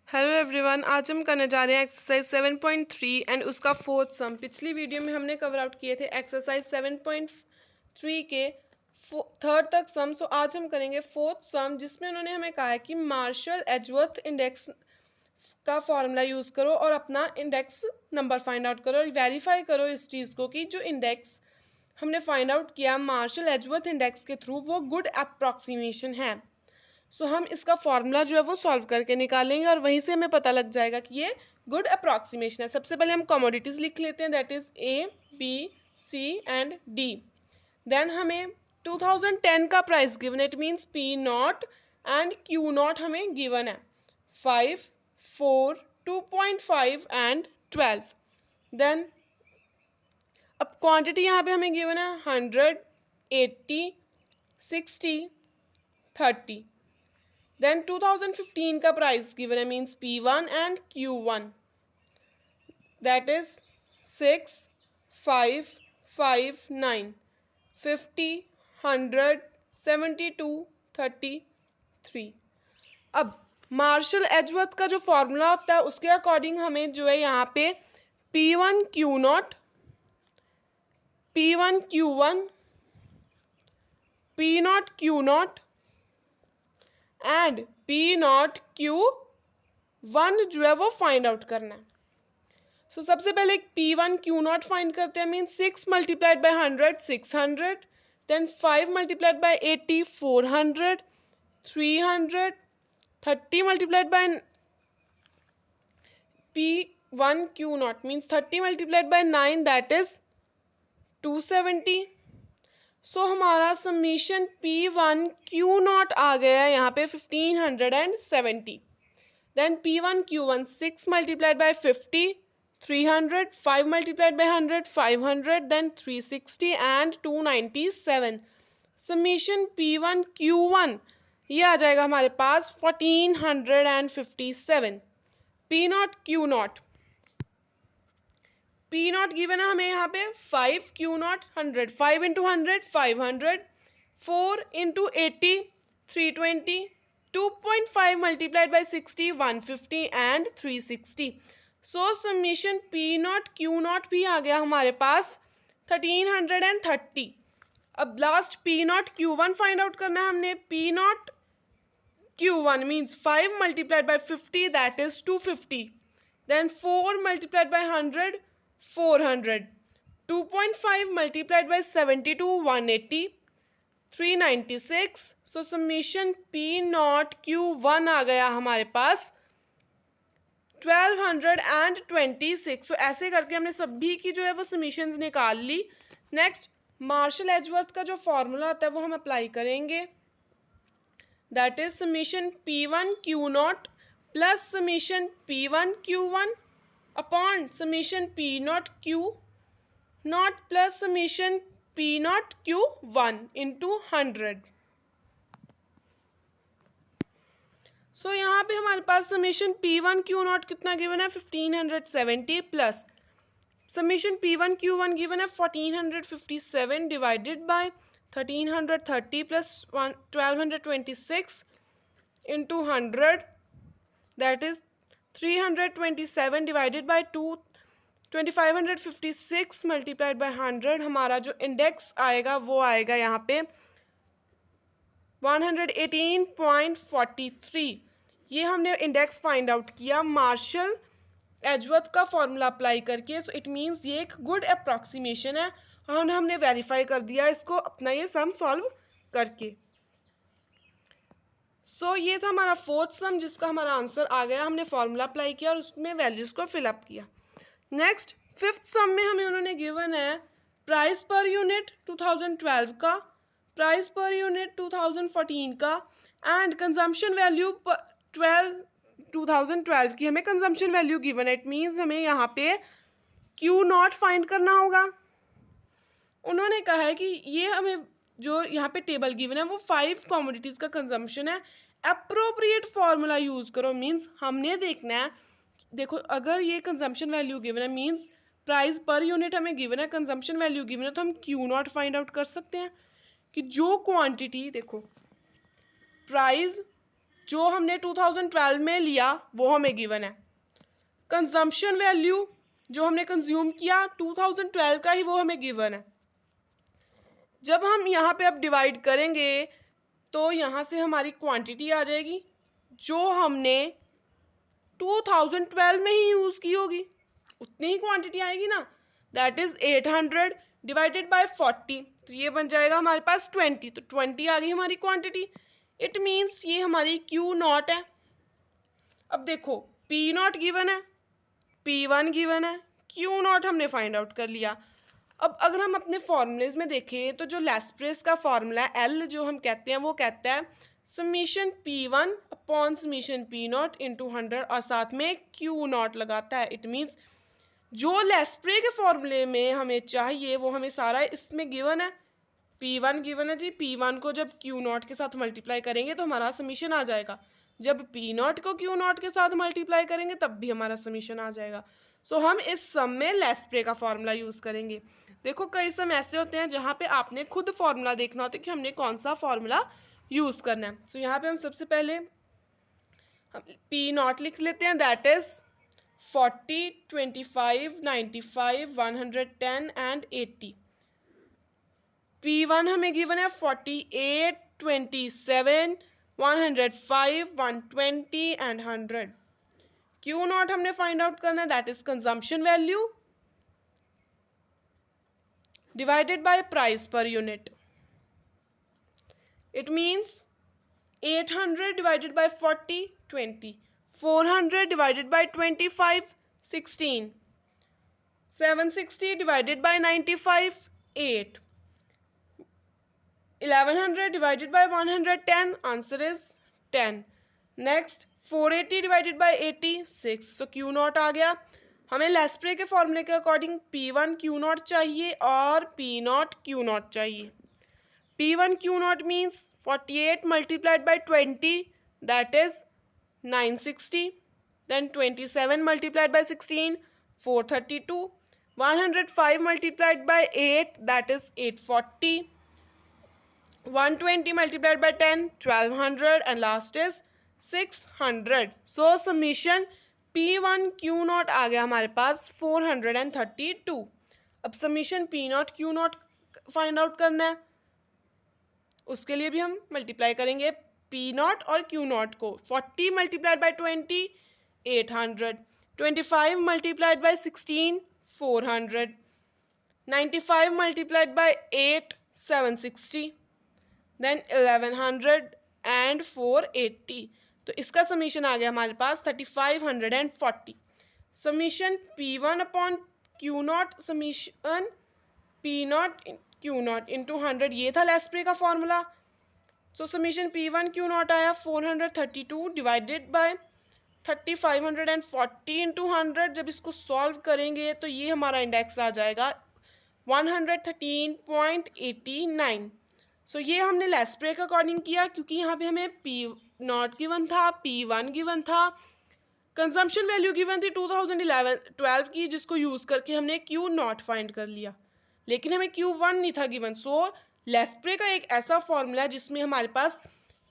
Hello everyone, आज हम करने जा रहे हैं एक्सरसाइज 7.3 एंड उसका फोर्थ सम। पिछली वीडियो में हमने कवर आउट किए थे एक्सरसाइज 7.3 के थर्ड तक सम। सो आज हम करेंगे फोर्थ सम, जिसमें उन्होंने हमें कहा है कि मार्शल एजवर्थ इंडेक्स का फॉर्मूला यूज़ करो और अपना इंडेक्स नंबर फाइंड आउट करो और वेरीफाई करो इस चीज़ को कि जो इंडेक्स हमने फाइंड आउट किया मार्शल एजवर्थ इंडेक्स के थ्रू वो गुड अप्रॉक्सीमेशन है। सो हम इसका फॉर्मूला जो है वो सॉल्व करके निकालेंगे और वहीं से हमें पता लग जाएगा कि ये गुड अप्रॉक्सीमेशन है। सबसे पहले हम कमोडिटीज़ लिख लेते हैं, that is A B C and D. Then हमें 2010 का प्राइस गिवन है, it means P not and Q not हमें गिवन है 5, 4, 2.5 एंड 12। देन अब क्वांटिटी यहाँ पे हमें गिवन है 100, 80, 60, 30। देन 2015 का प्राइस गिवन है, means P1 and Q1, that is 6, 5, 5, 9, 50, 100, 72, 33। अब मार्शल एजवर्थ का जो फॉर्मूला होता है उसके अकॉर्डिंग हमें जो है यहाँ पे P1 Q0, P1 Q1, P0 Q0 and P0 Q1 जो है वो फाइंड आउट करना है। सो सबसे पहले P1 Q0 फाइंड करते हैं, mean 6 multiplied by 100 600, then 5 multiplied by 80 400, 300, 30 multiplied by P1 Q0 means 30 multiplied by 9, that is 270। So हमारा समीशन P1 Q0 आ गया है यहाँ पे 1570। Then P1 Q1 6 multiplied by 50 300, 5 multiplied by 100 500, then 360 and 297। Summation P1 Q1 ये आ जाएगा हमारे पास 1457। P0 Q0, P0 given है हमें यहाँ पे 5 Q0 100, 5 into 100 500, 4 into 80 320, 2.5 multiplied by 60 150 and 360। So summation P0 Q0 भी आ गया हमारे पास 1330। अब last P0 Q1 find out करना है हमने। P0 Q1 means 5 multiplied by 50, that is 250, then 4 multiplied by 100 400, 2.5 multiplied by 72 180, 396। So summation P0 Q1 आ गया हमारे पास 1226। सो ऐसे करके हमने सभी की जो है वो समीशंस निकाल ली। नेक्स्ट मार्शल एजवर्थ का जो फॉर्मूला होता है वो हम अप्लाई करेंगे, that is summation P1 Q0 plus summation P1 Q1 upon summation P0 Q0 plus summation P0 Q1 into 100। सो यहाँ पे हमारे पास समीशन P1 Q0 कितना गिवन है 1570 plus summation P1 Q1 given है 1457 divided by 1330 plus 1226 into 100, that is 327 divided by 2556 multiplied by 100। हमारा जो index आएगा वो आएगा यहाँ पे 118.43। ये हमने इंडेक्स फाइंड आउट किया मार्शल एजवर्थ का फॉर्मूला अप्लाई करके। सो इट मीन्स ये एक गुड अप्रॉक्सीमेशन है और हमने वेरीफाई कर दिया इसको अपना ये सम सॉल्व करके। सो ये था हमारा फोर्थ सम जिसका हमारा आंसर आ गया। हमने फॉर्मूला अप्लाई किया और उसमें वैल्यूज़ को फिलअप किया। नेक्स्ट फिफ्थ सम में हमें उन्होंने गिवन है प्राइस पर यूनिट 2012 का, प्राइस पर यूनिट 2014 का एंड कंजम्पशन वैल्यू 2012 की हमें कंजम्पशन वैल्यू गिवन है। इट मीन्स हमें यहाँ पे Q0 फाइंड करना होगा। उन्होंने कहा है कि ये हमें जो यहाँ पे टेबल गिवन है वो 5 कमोडिटीज़ का कंजम्पशन है, अप्रोप्रिएट फार्मूला यूज़ करो। मीन्स हमने देखना है, देखो अगर ये कंजम्पशन वैल्यू गिवन है मीन्स प्राइस पर यूनिट हमें गिवन है, कंजम्पशन वैल्यू गिवन है, तो हम Q0 फाइंड आउट कर सकते हैं कि जो क्वांटिटी, देखो प्राइस जो हमने 2012 में लिया वो हमें गिवन है। कंजम्पशन वैल्यू जो हमने कंज्यूम किया 2012 का ही वो हमें गिवन है। जब हम यहाँ पे अब डिवाइड करेंगे तो यहाँ से हमारी क्वांटिटी आ जाएगी जो हमने 2012 में ही यूज़ की होगी, उतनी ही क्वांटिटी आएगी ना, दैट इज़ 800 डिवाइडेड बाय 40, तो ये बन जाएगा हमारे पास 20, तो 20 आ गई हमारी क्वांटिटी। इट मीन्स ये हमारी Q नॉट है। अब देखो P नॉट गिवन है, P1 गिवन है, Q नॉट हमने फाइंड आउट कर लिया। अब अगर हम अपने फॉर्मूलेज में देखें तो जो लेस्प्रेस का फॉर्मूला है L जो हम कहते हैं वो कहता है summation P1 upon summation P not into 100 और साथ में Q नॉट लगाता है। इट मीन्स जो लेस्प्रे के फॉर्मूले में हमें चाहिए वो हमें सारा इसमें गिवन है। P1 गिवन है जी, P1 को जब Q नॉट के साथ मल्टीप्लाई करेंगे तो हमारा समीशन आ जाएगा, जब P नॉट को Q नॉट के साथ मल्टीप्लाई करेंगे तब भी हमारा समीशन आ जाएगा। सो हम इस सम में लेस्प्रे का फॉर्मूला यूज़ करेंगे। देखो कई सम ऐसे होते हैं जहाँ पे आपने खुद फॉर्मूला देखना होता है कि हमने कौन सा फॉर्मूला यूज़ करना है। सो यहाँ पे हम सबसे पहले हम P नॉट लिख लेते हैं, दैट इज़ 40, 25, 95, 110 एंड 80। P1 हमें गिवन है 48, 27, 105, 120 एंड 100। Q नॉट हमने फाइंड आउट करना है, that is consumption value divided by price per unit. It means 800 divided by 40, 20, 400 divided by 25, 16, 760 divided by 95, 8, 1100 divided by 110, answer is 10. Next 480 divided by 80, 6. So Q not आ गया। हमें लेस्प्रे के फॉर्मूले के according P1 Q not चाहिए और P not Q not चाहिए। P1 Q not means 48 multiplied by 20, that is 960. Then 27 multiplied by 16, 432. 105 multiplied by 8, that is 840. 120 multiplied by 10, 1200 and last is 600. So summation P1 Q not आ गया हमारे पास 432। अब summation P not Q not find out करना है, उसके लिए भी हम मल्टीप्लाई करेंगे P नॉट और Q नॉट को। 40 multiplied by 20, 800, 25 multiplied by 16, 400, 95 multiplied by 8, 760, then 1100 and 480। तो इसका समीशन आ गया हमारे पास 3540। Summation P1 upon Q nought summation P not Q not into 100, ये था लेस्प्रे का फॉर्मूला। सो समीशन P1 Q नॉट आया 432 डिवाइडेड बाय 3540 इंटू 100। जब इसको सॉल्व करेंगे तो ये हमारा इंडेक्स आ जाएगा 113.89। सो ये हमने लेस्प्रे के अकॉर्डिंग किया क्योंकि यहाँ पे हमें P नॉट गिवन था, P1 गिवन था, कंजम्पशन वैल्यू गिवन थी 2012 की, जिसको यूज़ करके हमने Q नॉट फाइंड कर लिया, लेकिन हमें Q1 नहीं था गिवन। सो लेस्प्रे का एक ऐसा फॉर्मूला है जिसमें हमारे पास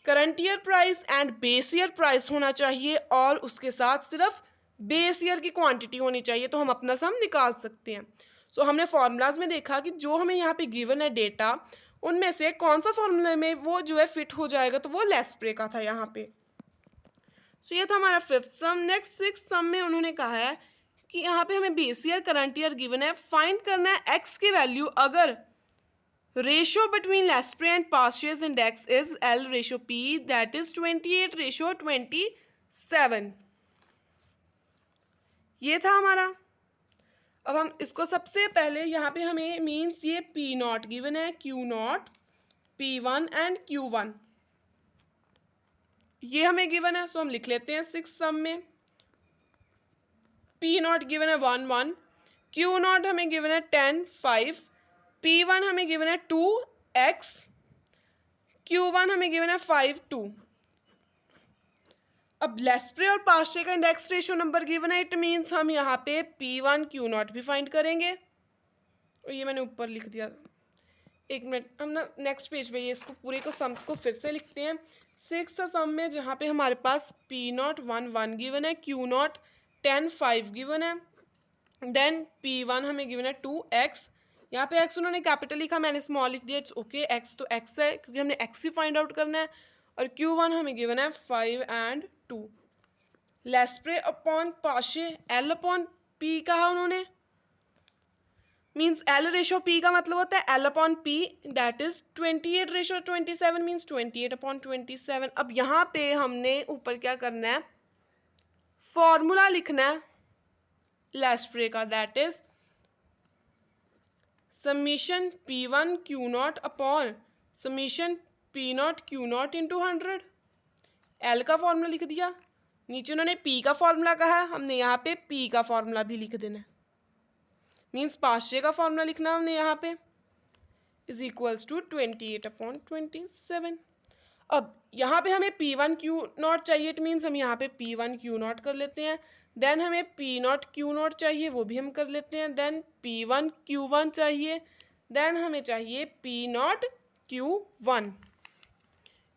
current year price and base year price होना चाहिए और उसके साथ सिर्फ बेस ईयर की क्वांटिटी होनी चाहिए, तो हम अपना सम निकाल सकते हैं। सो हमने फॉर्मूलाज में देखा कि जो हमें यहाँ पे गिवन है डेटा, उनमें से कौन सा फॉर्मूले में वो जो है फिट हो जाएगा, तो वो लेस्प्रे का था यहाँ पे। सो ये था हमारा fifth sum. Next sixth sum में उन्होंने कहा है कि यहाँ पे हमें base year current year given है, फाइंड करना है एक्स की वैल्यू अगर ratio between Laspeyres and past years index is L ratio P, that is 28 ratio 27। ये था हमारा। अब हम इसको सबसे पहले यहाँ पे हमें मीन्स ये P नॉट गिवन है, Q not, P1 and Q1 ये हमें गिवन है। सो हम लिख लेते हैं सिक्स सम में। P नॉट गिवन है 1, 1, Q नॉट हमें गिवन है 10, 5, P1 हमें गिवन है 2x, Q1 हमें गिवन है 5, 2। अब लेस्प्रे और पास्टे का इंडेक्स रेशियो नंबर गिवन है, इट मीन्स हम यहाँ पे P1 Q नॉट भी फाइंड करेंगे। और ये मैंने ऊपर लिख दिया, एक मिनट, हम ना नेक्स्ट पेज पे ये इसको पूरे को सम्स को फिर से लिखते हैं सिक्स सम में जहाँ पे हमारे पास पी नॉट 1 गिवन है, क्यू नॉट 10 5 गिवन है, देन P1 हमें गिवन है 2x। यहाँ पे x उन्होंने कैपिटल लिखा, मैंने स्मॉल लिख दिया, इट्स ओके, x तो x है क्योंकि हमने x ही फाइंड आउट करना है। और Q1 हमें गिवन है 5 and 2। Laspeyres upon Paasche L upon P कहा उन्होंने, मीन्स L रेशो P का मतलब होता है L upon P, that is 28 ratio 27 means 28 upon 27। अब यहाँ पे हमने ऊपर क्या करना है, फॉर्मूला लिखना है लेस्प्रे का, that is summation P1 Q not upon summation P0 Q not into 100। L का फॉर्मूला लिख दिया, नीचे उन्होंने P का फॉर्मूला कहा, हमने यहाँ पे P का फॉर्मूला भी लिख देना है, मीन्स पाशे का फॉर्मूला लिखना हमने यहाँ पे, इज इक्वल्स टू 28 अपॉन 27। अब यहाँ पे हमें P1 Q नॉट चाहिए, इट मीन्स हम यहाँ पे P1 Q नॉट कर लेते हैं। देन हमें P0 Q नॉट चाहिए, वो भी हम कर लेते हैं। देन P1 Q1 चाहिए, देन हमें चाहिए P0 Q1।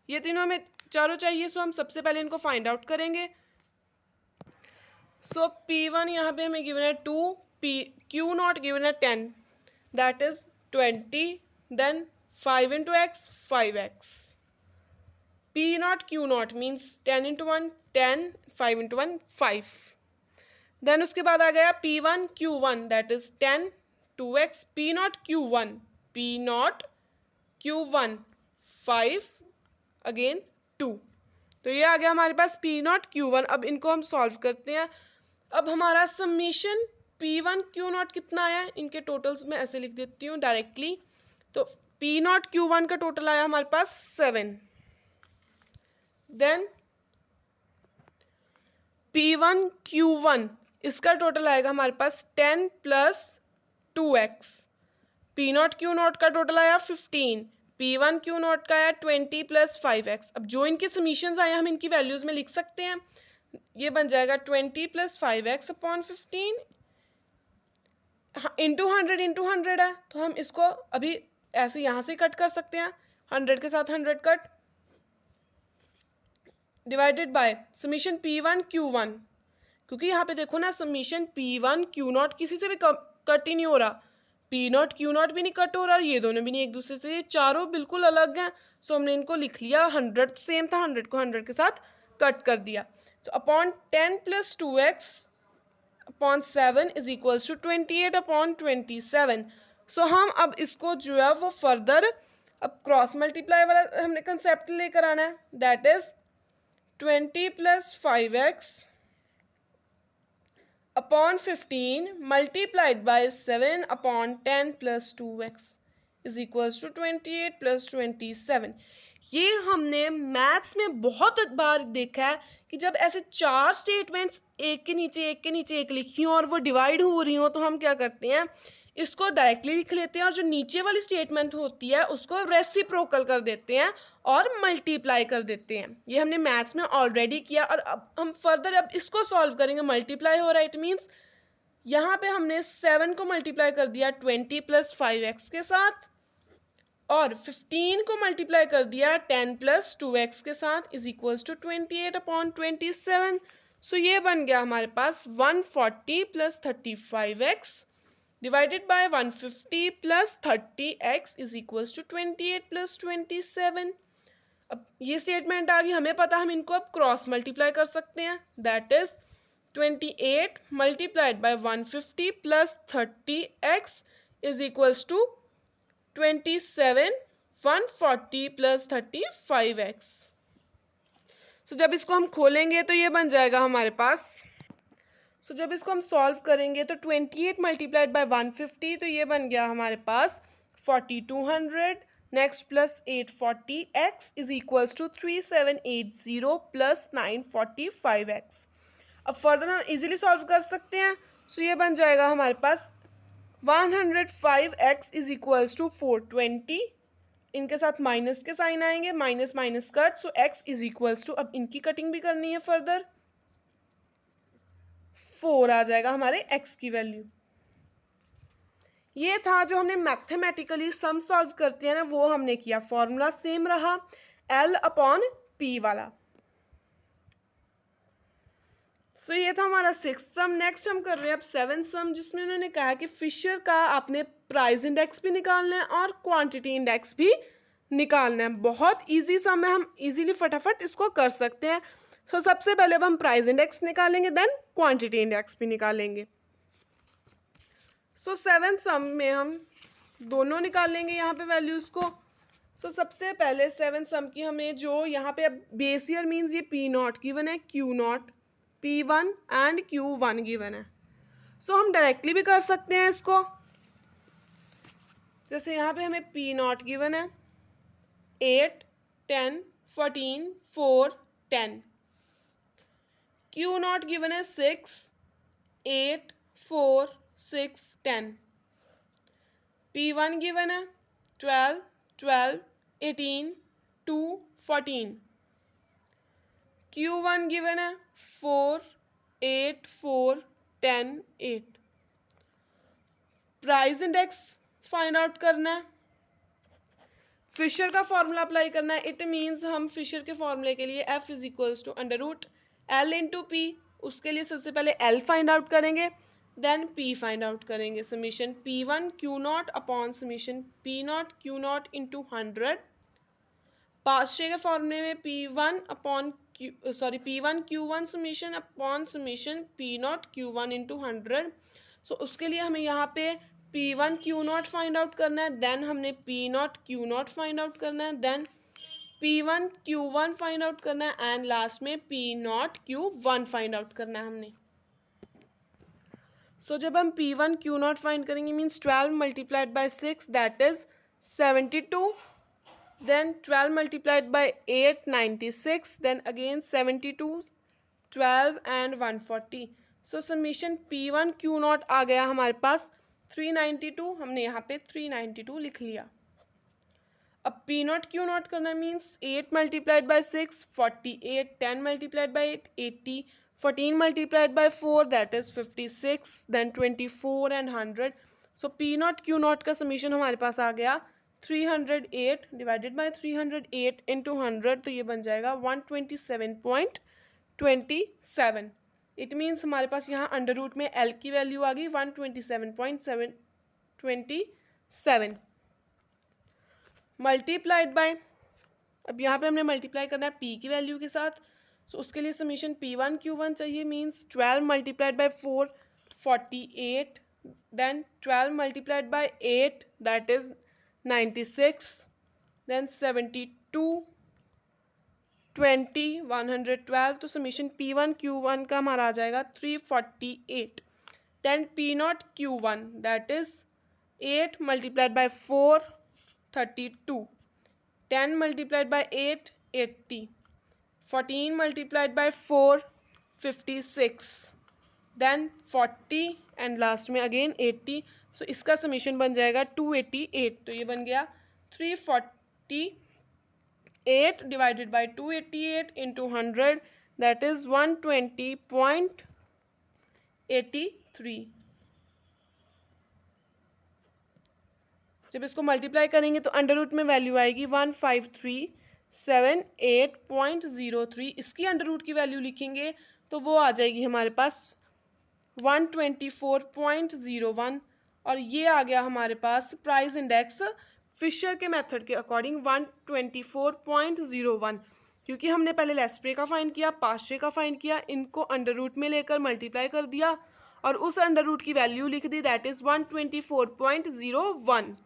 ये तीनों हमें चारों चाहिए, सो हम सबसे पहले इनको फाइंड आउट करेंगे। सो P1 यहाँ पे हमें गिवन है 2, Q नॉट गिवन है 10, that is 20, then 5 into X 5x। P not Q not means 10 into 1 10, 5 into 1 5। Then उसके बाद आ गया P1 Q1 that is 10 2x, P not Q1 P not Q1 5 again 2। तो ये आ गया हमारे पास P नॉट Q1। अब इनको हम सॉल्व करते हैं। अब हमारा समीशन P1 Q नॉट कितना आया है, इनके टोटल्स में ऐसे लिख देती हूँ डायरेक्टली। तो P नॉट Q1 का टोटल आया हमारे पास 7, देन P1 Q1 इसका टोटल आएगा हमारे पास 10 plus 2x। P not Q not का टोटल आया 15, P1 Q नॉट का आया 20 प्लस 5x। अब जो इनके समीशंस आए हम इनकी वैल्यूज में लिख सकते हैं, ये बन जाएगा 20 प्लस 5x अपॉन 15 इंटू 100 है, तो हम इसको अभी ऐसे यहाँ से कट कर सकते हैं, 100 के साथ 100 cut, divided by summation P1 Q1, क्योंकि यहाँ पे देखो ना समीशन P1 Q नॉट किसी से भी कट ही नहीं हो रहा, P नॉट Q नॉट भी नहीं कट हो रहा, ये दोनों भी नहीं एक दूसरे से, ये चारों बिल्कुल अलग हैं। सो हमने इनको लिख लिया, 100 सेम था, 100 को 100 के साथ कट कर दिया। तो upon 10 plus 2x upon 7 is equals to 28 upon 27। So हम अब इसको जो है वो फर्दर अब क्रॉस मल्टीप्लाई वाला हमने कंसेप्ट लेकर आना है, that is 20 plus 5x upon 15 multiplied by 7 upon 10 plus 2x is equals to 28 plus 27। ये हमने मैथ्स में बहुत बार देखा है कि जब ऐसे चार स्टेटमेंट्स एक के नीचे एक लिखी हो और वो डिवाइड हो रही हो, तो हम क्या करते हैं, इसको डायरेक्टली लिख लेते हैं और जो नीचे वाली स्टेटमेंट होती है उसको रेसिप्रोकल कर देते हैं और मल्टीप्लाई कर देते हैं। ये हमने मैथ्स में ऑलरेडी किया और अब हम फर्दर अब इसको सॉल्व करेंगे। मल्टीप्लाई हो रहा है, इट मीन्स यहाँ पे हमने 7 को मल्टीप्लाई कर दिया 20 प्लस 5x के साथ और 15 को मल्टीप्लाई कर दिया 10 प्लस 2x के साथ is equals to 28 upon 27। So ये बन गया हमारे पास 140 plus 35x divided by 150 plus 30x is equals to 28 plus 27। अब ये स्टेटमेंट आ गई, हमें पता हम इनको अब क्रॉस मल्टीप्लाई कर सकते हैं, that is 28 multiplied by 150 plus 30x is equals to 27 140 plus 35x। So जब इसको हम खोलेंगे तो ये बन जाएगा हमारे पास, सो जब इसको हम सॉल्व करेंगे तो 28 मल्टीप्लाइड बाय 150, तो ये बन गया हमारे पास 4200, next plus 840x is equals to 3780 plus 945x। अब फर्दर हम इजीली सॉल्व कर सकते हैं। सो ये बन जाएगा हमारे पास 105x इज इक्वल्स टू 420, इनके साथ माइनस के साइन आएंगे, minus minus cut, so x is equals to, अब इनकी कटिंग भी करनी है फर्दर, 4 आ जाएगा हमारे x की वैल्यू। ये था जो हमने मैथमेटिकली सम सॉल्व करते हैं ना, वो हमने किया, फॉर्मूला सेम रहा, L अपॉन पी वाला। सो ये था हमारा 6th सम। नेक्स्ट हम कर रहे हैं अब 7th सम, जिसमें उन्होंने कहा कि फिशर का आपने प्राइस इंडेक्स भी निकालना है और क्वांटिटी इंडेक्स भी निकालना है। बहुत इजी सम है, हम इजीली फटाफट इसको कर सकते हैं। सो सबसे पहले अब हम प्राइस इंडेक्स निकालेंगे, देन क्वांटिटी इंडेक्स भी निकालेंगे। सो 7th सम में हम दोनों निकालेंगे यहाँ पे वैल्यूज़ को। सो सबसे पहले 7th सम की हमें जो यहाँ पे बेस ईयर मीन्स ये पी नॉट गिवन है, Q not, P1 and Q1 given है। सो हम डायरेक्टली भी कर सकते हैं इसको। जैसे यहाँ पे हमें P नॉट गिवन है 8, 10, 14, 4, 10। Q नॉट गिवन है 6, 8, 4, 6, 10। P1 गिवन है 12, 12, 18, 2, 14। Q1 गिवन है 4, 8, 4, 10, 8। प्राइस इंडेक्स फाइंड आउट करना है, फिशर का फॉर्मूला अप्लाई करना है। इट मीन्स हम फिशर के फॉर्मूले के लिए F is equals to under root L into P, उसके लिए सबसे पहले L फाइंड आउट करेंगे, देन P फाइंड आउट करेंगे। Summation P1 Q not upon summation P not Q not into 100। Paasche के फॉर्मूले में P1 Q1 summation upon summation P not Q1 into 100। So उसके लिए हमें यहाँ पे P1 Q not find out करना है, देन हमने P not Q not find out करना है, then P1 Q1 find out करना है एंड लास्ट में P not Q1 find out करना है हमने। सो जब हम P1 Q नॉट फाइंड करेंगे means 12 multiplied by 6 that is 72, then 12 multiplied by 8 96, then again 72, 12 and 140। So समीशन P1 Q नॉट आ गया हमारे पास 392, हमने यहाँ पे 392 लिख लिया। अब P नॉट Q नॉट करना means 8 multiplied by 6 48, 10 multiplied by 8 80, 14 multiplied by 4 that is 56, then 24 and 100। So P not Q not का समीशन हमारे पास आ गया 308 डिवाइडेड बाई 308 इंटू 100, तो ये बन जाएगा 127.27। इट मीन्स हमारे पास यहाँ अंडर रूट में L की वैल्यू आ गई 127.727 मल्टीप्लाइड बाय, अब यहाँ पे हमने मल्टीप्लाई करना है P की वैल्यू के साथ। सो उसके लिए समीशन P1 Q1 चाहिए means 12 multiplied by 4 48, then 12 multiplied by 8 that is 96, then 72, 20, 112। तो समीशन P1 Q1 का हमारा आ जाएगा 348, then P not Q1 that is 8 multiplied by 4 32, 10 multiplied by 8 80, 14 multiplied by 4 56, then 40 and last में अगेन 80। सो इसका summation बन जाएगा 288। तो ये बन गया 348 divided by 288 into 100 that is 120.83। जब इसको मल्टीप्लाई करेंगे तो अंडर रूट में वैल्यू आएगी 15378.03। इसकी अंडर रूट की वैल्यू लिखेंगे तो वो आ जाएगी हमारे पास 124.01, और ये आ गया हमारे पास प्राइस इंडेक्स फिशर के मेथड के अकॉर्डिंग 124.01। क्योंकि हमने पहले लेस्प्रे का फाइंड किया, पास्चे का फाइंड किया, इनको अंडर रूट में लेकर मल्टीप्लाई कर दिया और उस अंडर रूट की वैल्यू लिख दी दैट इज 124.01।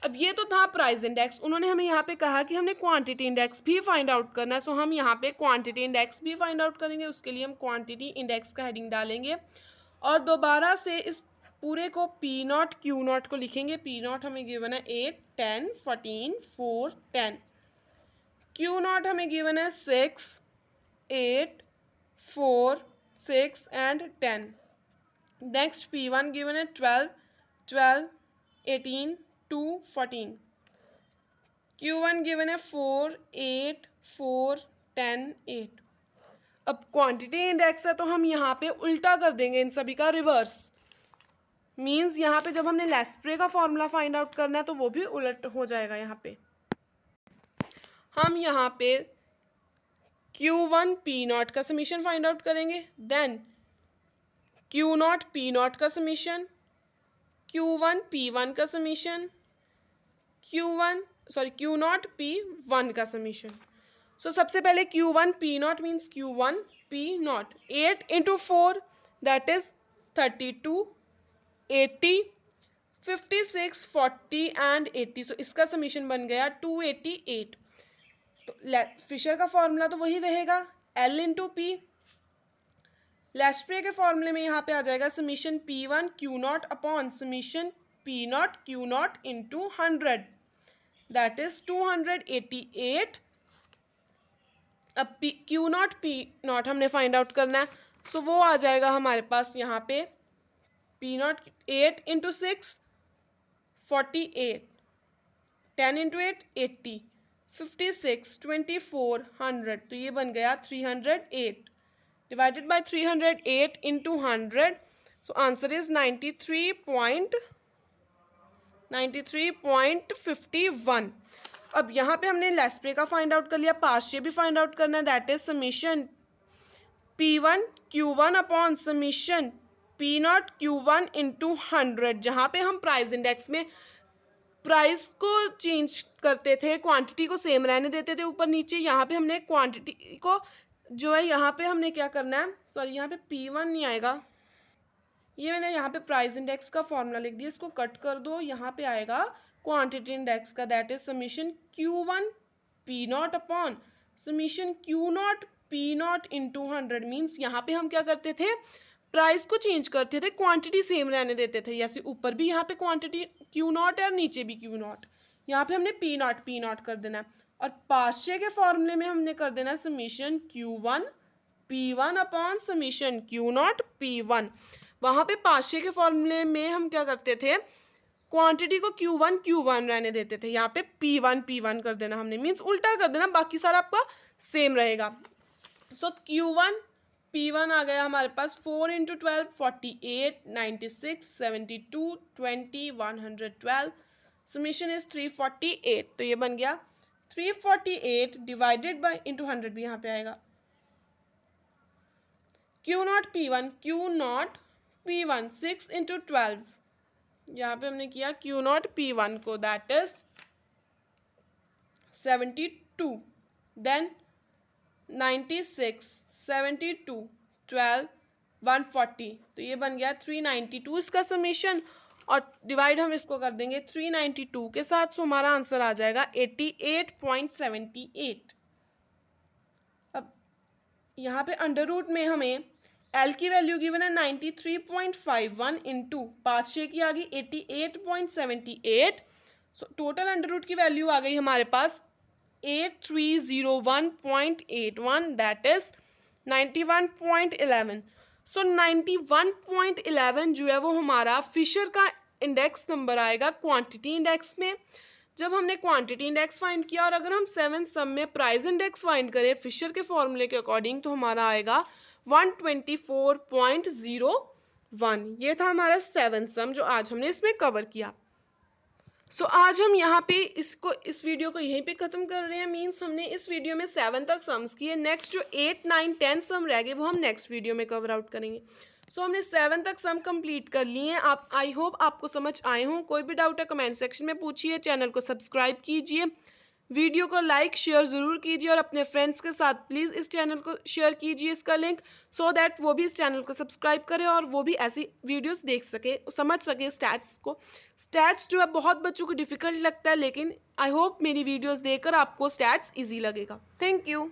अब ये तो था प्राइस इंडेक्स। उन्होंने हमें यहाँ पे कहा कि हमने क्वांटिटी इंडेक्स भी फाइंड आउट करना है। सो हम यहाँ पे क्वांटिटी इंडेक्स भी फाइंड आउट करेंगे। उसके लिए हम क्वांटिटी इंडेक्स का हेडिंग डालेंगे और दोबारा से इस पूरे को P नॉट Q नॉट को लिखेंगे। P नॉट हमें गिवन है 8, 10, 14, 4, 10। Q नॉट हमें गिवन है 6, 8, 4, 6 एंड 10। नेक्स्ट P1 गिवन है 12, 12, 18, 2, 14। Q1 गिवन है 4, 8, 4, 10, 8। अब क्वांटिटी इंडेक्स है तो हम यहाँ पे उल्टा कर देंगे इन सभी का रिवर्स। मींस यहाँ पे जब हमने लेस्प्रे का फॉर्मूला फाइंड आउट करना है तो वो भी उलट हो जाएगा। यहाँ पे हम यहाँ पे Q1 P0 का समीशन फाइंड आउट करेंगे, देन Q0 P0 का समीशन, Q1 P1 का समीशन, Q0 P1 का समीशन। सो सबसे पहले Q1 P0 means Q1 P0, 8 into 4 that is 32, 80, 56, 40 and 80। सो इसका समीशन बन गया 288। तो फिशर का फॉर्मूला तो वही रहेगा, L इंटू पी। लेस्प्रे के फॉर्मूले में यहाँ पे आ जाएगा summation P1 Q0 upon summation P0 Q0 into 100, that is 288। अब Q0 P0 हमने फाइंड आउट करना है, सो वो आ जाएगा हमारे पास यहाँ पे P0, 8 इंटू 6 48, 10 इंटू 8 80, 56, 24, 100। तो ये बन गया 308 divided by 308 into 100। So answer is 93.51। अब यहाँ पे हमने लेस्प्रे का फाइंड आउट कर लिया, पार्शियल भी फाइंड आउट करना है, that is summation P1 Q1 upon summation P0 Q1 into 100, जहाँ पे हम प्राइस इंडेक्स में प्राइस को चेंज करते थे, क्वांटिटी को सेम रहने देते थे ऊपर नीचे। यहाँ पे हमने क्वांटिटी को जो है यहाँ पे हमने क्या करना है, सॉरी यहाँ पे P1 नहीं आएगा, ये मैंने यहाँ पे प्राइस इंडेक्स का फॉर्मूला लिख दिया, इसको कट कर दो, यहाँ पे आएगा क्वांटिटी इंडेक्स का, that is summation Q1 P0 upon summation Q0 P0 into 100। Means यहाँ पे हम क्या करते थे, प्राइस को चेंज करते थे, क्वांटिटी सेम रहने देते थे। जैसे ऊपर भी यहाँ पे क्वांटिटी Q0 है और नीचे भी Q0, यहाँ पे हमने P0 कर देना है। और पार्शियल के फॉर्मूले में हमने कर देना है summation Q1 P1 upon summation Q0 P1। वहाँ पे पार्शियल के फॉर्मूले में हम क्या करते थे, क्वांटिटी को Q1 रहने देते थे, यहाँ पे P1 कर देना हमने, मीन्स उल्टा कर देना, बाकी सारा आपका सेम रहेगा। सो Q1 P1 आ गया हमारे पास 4 इंटू 12 48, 96, 72, 20, 112। Summation is 348। तो ये बन गया 348 डिवाइडेड बाय इंटू 100 भी यहाँ पे आएगा। Q0 P1 6 इंटू 12, यहाँ पे हमने किया Q0 P1 को, दैट इज 72, देन 96, 72, 12, 140। तो ये बन गया 392 इसका समीशन, और डिवाइड हम इसको कर देंगे 392 के साथ, सो हमारा आंसर आ जाएगा 88.78। अब यहाँ पे अंडर रूट में हमें L की वैल्यू गिवन है 93.51 इंटू पार्शियल की आ गई 88.78। सो टोटल अंडर रूट की वैल्यू आ गई हमारे पास 8301.81, दैट इज 91.11। सो 91.11 जो है वो हमारा फिशर का इंडेक्स नंबर आएगा क्वांटिटी इंडेक्स में। जब हमने क्वांटिटी इंडेक्स फाइंड किया और अगर हम 7 सम में प्राइस इंडेक्स फाइंड करें फिशर के फॉर्मूले के अकॉर्डिंग, तो हमारा आएगा 124.01। ये था हमारा 7 सम जो आज हमने इसमें कवर किया। सो आज हम यहाँ पे इस वीडियो को यहीं पे ख़त्म कर रहे हैं। मींस हमने इस वीडियो में 7 तक सम्स किए, नेक्स्ट जो 8, 9, 10 सम रह गए वो हम नेक्स्ट वीडियो में कवर आउट करेंगे। सो हमने 7 तक सम कंप्लीट कर लिए हैं। आप आई होप आपको समझ आए हों। कोई भी डाउट है कमेंट सेक्शन में पूछिए, चैनल को सब्सक्राइब कीजिए, वीडियो को लाइक शेयर ज़रूर कीजिए और अपने फ्रेंड्स के साथ प्लीज़ इस चैनल को शेयर कीजिए इसका लिंक, सो दैट वो भी इस चैनल को सब्सक्राइब करें और वो भी ऐसी वीडियोस देख सके, समझ सके स्टैट्स को। स्टैट्स जो है बहुत बच्चों को डिफ़िकल्ट लगता है, लेकिन आई होप मेरी वीडियोस देखकर आपको स्टैट्स इजी लगेगा। Thank you.